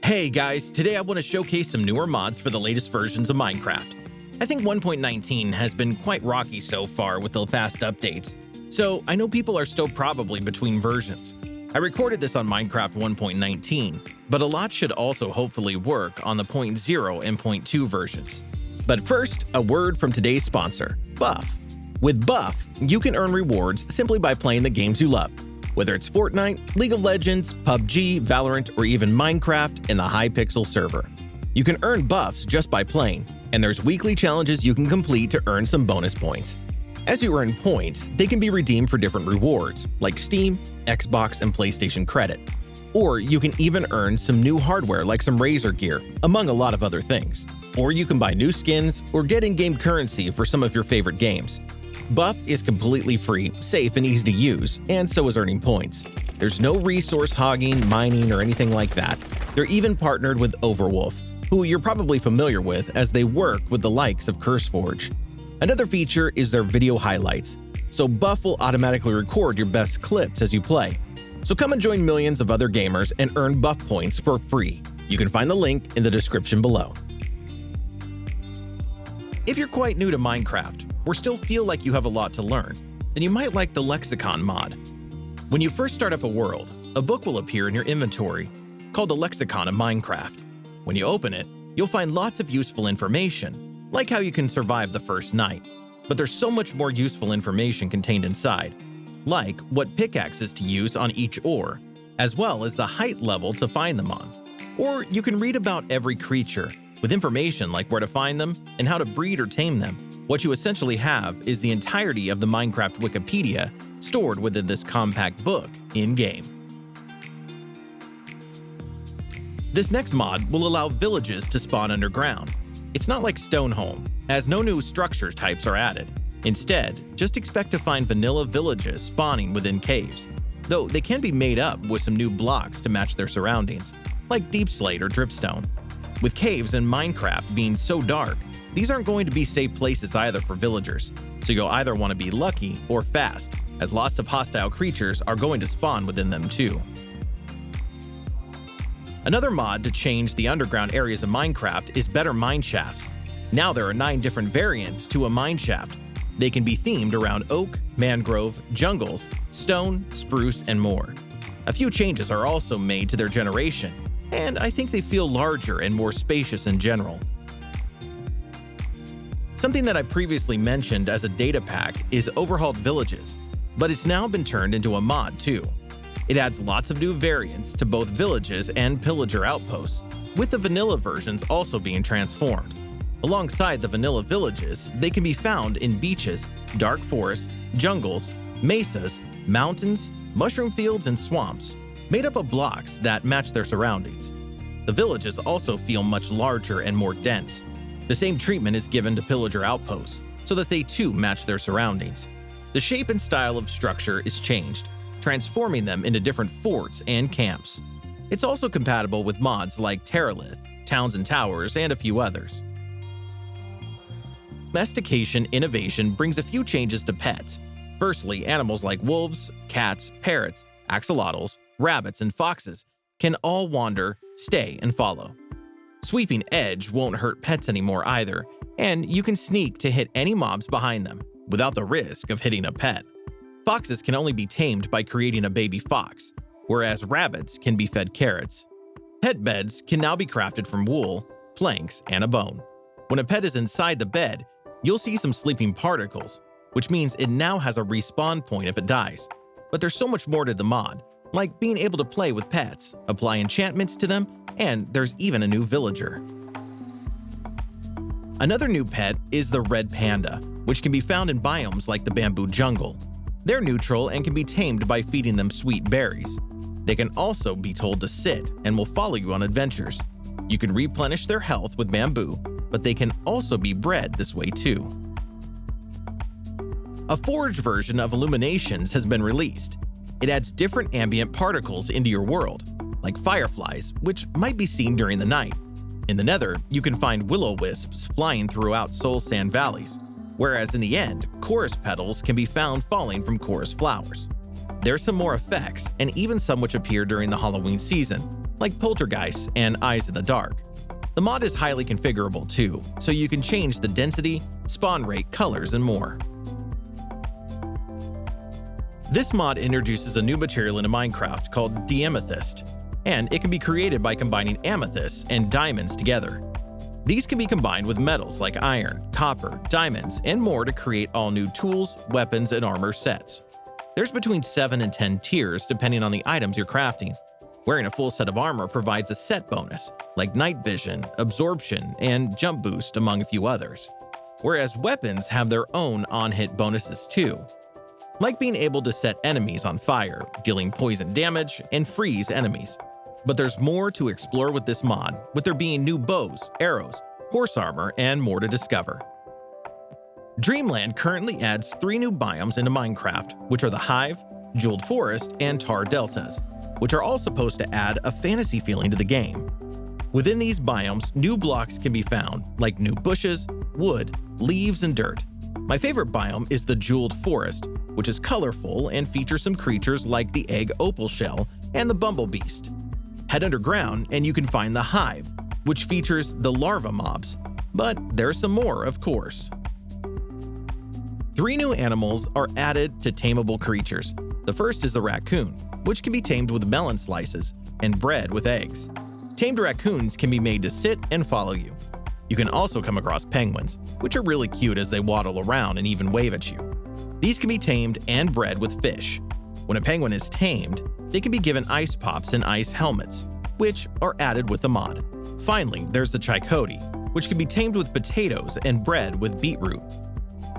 Hey guys, today I want to showcase some newer mods for the latest versions of Minecraft. I think 1.19 has been quite rocky so far with the fast updates, so I know people are still probably between versions. I recorded this on Minecraft 1.19, but a lot should also hopefully work on the 0.0 and 0.2 versions. But first, a word from today's sponsor, Buff. With Buff, you can earn rewards simply by playing the games you love. Whether it's Fortnite, League of Legends, PUBG, Valorant, or even Minecraft in the Hypixel server. You can earn buffs just by playing, and there's weekly challenges you can complete to earn some bonus points. As you earn points, they can be redeemed for different rewards, like Steam, Xbox, and PlayStation credit. Or you can even earn some new hardware like some Razer gear, among a lot of other things. Or you can buy new skins or get in-game currency for some of your favorite games. Buff is completely free, safe, and easy to use, and so is earning points. There's no resource hogging, mining, or anything like that. They're even partnered with Overhauled, who you're probably familiar with as they work with the likes of CurseForge. Another feature is their video highlights, so Buff will automatically record your best clips as you play. So come and join millions of other gamers and earn Buff points for free. You can find the link in the description below. If you're quite new to Minecraft, or still feel like you have a lot to learn, then you might like the Lexicon mod. When you first start up a world, a book will appear in your inventory, called the Lexicon of Minecraft. When you open it, you'll find lots of useful information, like how you can survive the first night. But there's so much more useful information contained inside, like what pickaxes to use on each ore, as well as the height level to find them on. Or you can read about every creature, with information like where to find them and how to breed or tame them. What you essentially have is the entirety of the Minecraft Wikipedia stored within this compact book in-game. This next mod will allow villages to spawn underground. It's not like Stoneholm, as no new structure types are added. Instead, just expect to find vanilla villages spawning within caves, though they can be made up with some new blocks to match their surroundings, like deep slate or dripstone. With caves in Minecraft being so dark, these aren't going to be safe places either for villagers, so you'll either want to be lucky or fast, as lots of hostile creatures are going to spawn within them too. Another mod to change the underground areas of Minecraft is better Mineshafts. Now there are 9 different variants to a mineshaft. They can be themed around oak, mangrove, jungles, stone, spruce, and more. A few changes are also made to their generation, and I think they feel larger and more spacious in general. Something that I previously mentioned as a data pack is Overhauled Villages, but it's now been turned into a mod too. It adds lots of new variants to both villages and pillager outposts, with the vanilla versions also being transformed. Alongside the vanilla villages, they can be found in beaches, dark forests, jungles, mesas, mountains, mushroom fields, and swamps, made up of blocks that match their surroundings. The villages also feel much larger and more dense. The same treatment is given to pillager outposts, so that they too match their surroundings. The shape and style of structure is changed, transforming them into different forts and camps. It's also compatible with mods like Terralith, Towns and Towers, and a few others. Domestication innovation brings a few changes to pets. Firstly, animals like wolves, cats, parrots, axolotls, rabbits, and foxes can all wander, stay, and follow. Sweeping Edge won't hurt pets anymore either, and you can sneak to hit any mobs behind them, without the risk of hitting a pet. Foxes can only be tamed by creating a baby fox, whereas rabbits can be fed carrots. Pet beds can now be crafted from wool, planks, and a bone. When a pet is inside the bed, you'll see some sleeping particles, which means it now has a respawn point if it dies. But there's so much more to the mod, like being able to play with pets, apply enchantments to them, and there's even a new villager. Another new pet is the red panda, which can be found in biomes like the bamboo jungle. They're neutral and can be tamed by feeding them sweet berries. They can also be told to sit and will follow you on adventures. You can replenish their health with bamboo, but they can also be bred this way too. A forge version of Illuminations has been released. It adds different ambient particles into your world, like fireflies, which might be seen during the night. In the Nether, you can find will-o-wisps flying throughout soul sand valleys, whereas in the end, chorus petals can be found falling from chorus flowers. There's some more effects, and even some which appear during the Halloween season, like poltergeists and eyes in the dark. The mod is highly configurable too, so you can change the density, spawn rate, colors, and more. This mod introduces a new material into Minecraft called Diamethyst, and it can be created by combining amethysts and diamonds together. These can be combined with metals like iron, copper, diamonds, and more to create all new tools, weapons, and armor sets. There's between 7 and 10 tiers depending on the items you're crafting. Wearing a full set of armor provides a set bonus, like night vision, absorption, and jump boost, among a few others. Whereas weapons have their own on-hit bonuses too, like being able to set enemies on fire, dealing poison damage, and freeze enemies. But there's more to explore with this mod, with there being new bows, arrows, horse armor, and more to discover. Dreamland currently adds 3 new biomes into Minecraft, which are the Hive, Jeweled Forest, and Tar Deltas, which are all supposed to add a fantasy feeling to the game. Within these biomes, new blocks can be found, like new bushes, wood, leaves, and dirt. My favorite biome is the Jeweled Forest, which is colorful and features some creatures like the egg opal shell and the Bumble Beast. Head underground and you can find the Hive, which features the larva mobs, but there's some more, of course. 3 new animals are added to tameable creatures. The first is the raccoon, which can be tamed with melon slices and bred with eggs. Tamed raccoons can be made to sit and follow you. You can also come across penguins, which are really cute as they waddle around and even wave at you. These can be tamed and bred with fish. When a penguin is tamed, they can be given ice pops and ice helmets, which are added with the mod. Finally, there's the chicote, which can be tamed with potatoes and bred with beetroot.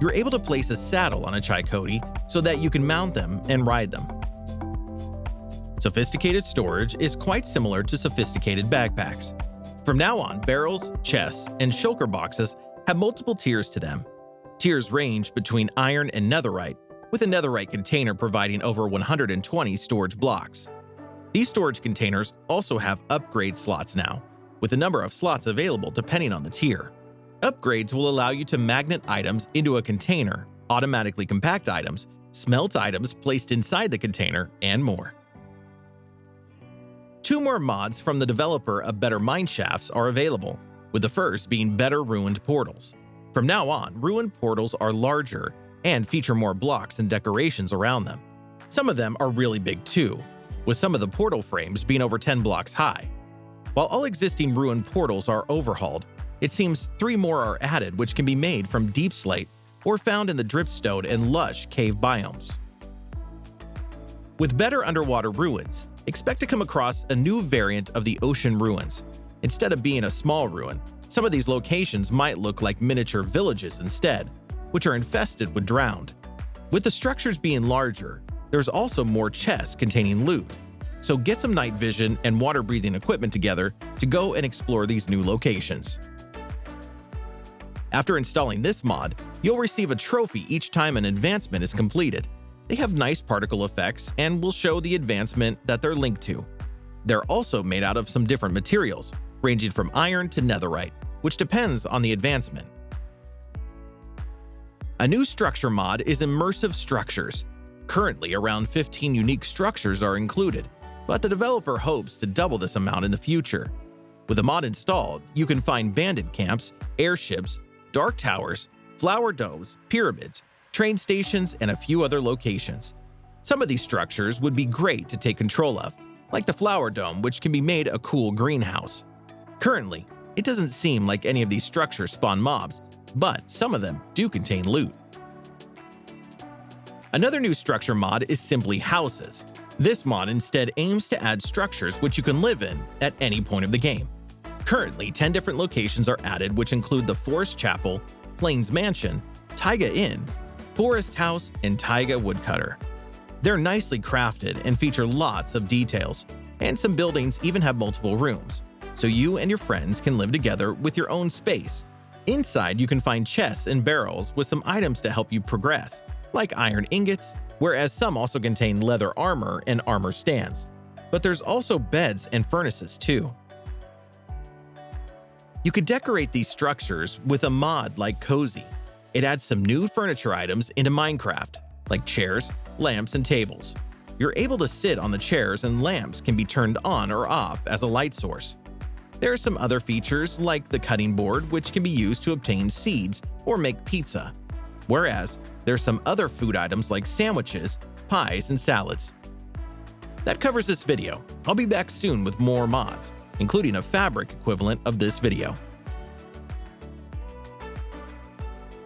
You're able to place a saddle on a chicote so that you can mount them and ride them. Sophisticated storage is quite similar to sophisticated backpacks. From now on, barrels, chests, and shulker boxes have multiple tiers to them. Tiers range between iron and netherite, with a netherite container providing over 120 storage blocks. These storage containers also have upgrade slots now, with a number of slots available depending on the tier. Upgrades will allow you to magnet items into a container, automatically compact items, smelt items placed inside the container, and more. 2 more mods from the developer of Better Mineshafts are available, with the first being Better Ruined Portals. From now on, ruined portals are larger and feature more blocks and decorations around them. Some of them are really big too, with some of the portal frames being over 10 blocks high. While all existing ruined portals are overhauled, it seems 3 more are added which can be made from deep slate or found in the dripstone and lush cave biomes. With better underwater ruins, expect to come across a new variant of the ocean ruins. Instead of being a small ruin, some of these locations might look like miniature villages instead, which are infested with drowned. With the structures being larger, there's also more chests containing loot, so get some night vision and water-breathing equipment together to go and explore these new locations. After installing this mod, you'll receive a trophy each time an advancement is completed. They have nice particle effects and will show the advancement that they're linked to. They're also made out of some different materials, ranging from iron to netherite, which depends on the advancement. A new structure mod is Immersive Structures. Currently, around 15 unique structures are included, but the developer hopes to double this amount in the future. With the mod installed, you can find bandit camps, airships, dark towers, flower domes, pyramids, train stations, and a few other locations. Some of these structures would be great to take control of, like the flower dome, which can be made a cool greenhouse. Currently, it doesn't seem like any of these structures spawn mobs, but some of them do contain loot. Another new structure mod is simply houses. This mod instead aims to add structures which you can live in at any point of the game. Currently, 10 different locations are added, which include the Forest Chapel, Plains Mansion, Taiga Inn, Forest House, and Taiga Woodcutter. They're nicely crafted and feature lots of details, and some buildings even have multiple rooms, so you and your friends can live together with your own space. Inside, you can find chests and barrels with some items to help you progress, like iron ingots, whereas some also contain leather armor and armor stands. But there's also beds and furnaces too. You could decorate these structures with a mod like Cozy. It adds some new furniture items into Minecraft, like chairs, lamps, and tables. You're able to sit on the chairs and lamps can be turned on or off as a light source. There are some other features like the cutting board, which can be used to obtain seeds or make pizza. Whereas, there's some other food items like sandwiches, pies, and salads. That covers this video. I'll be back soon with more mods, including a fabric equivalent of this video.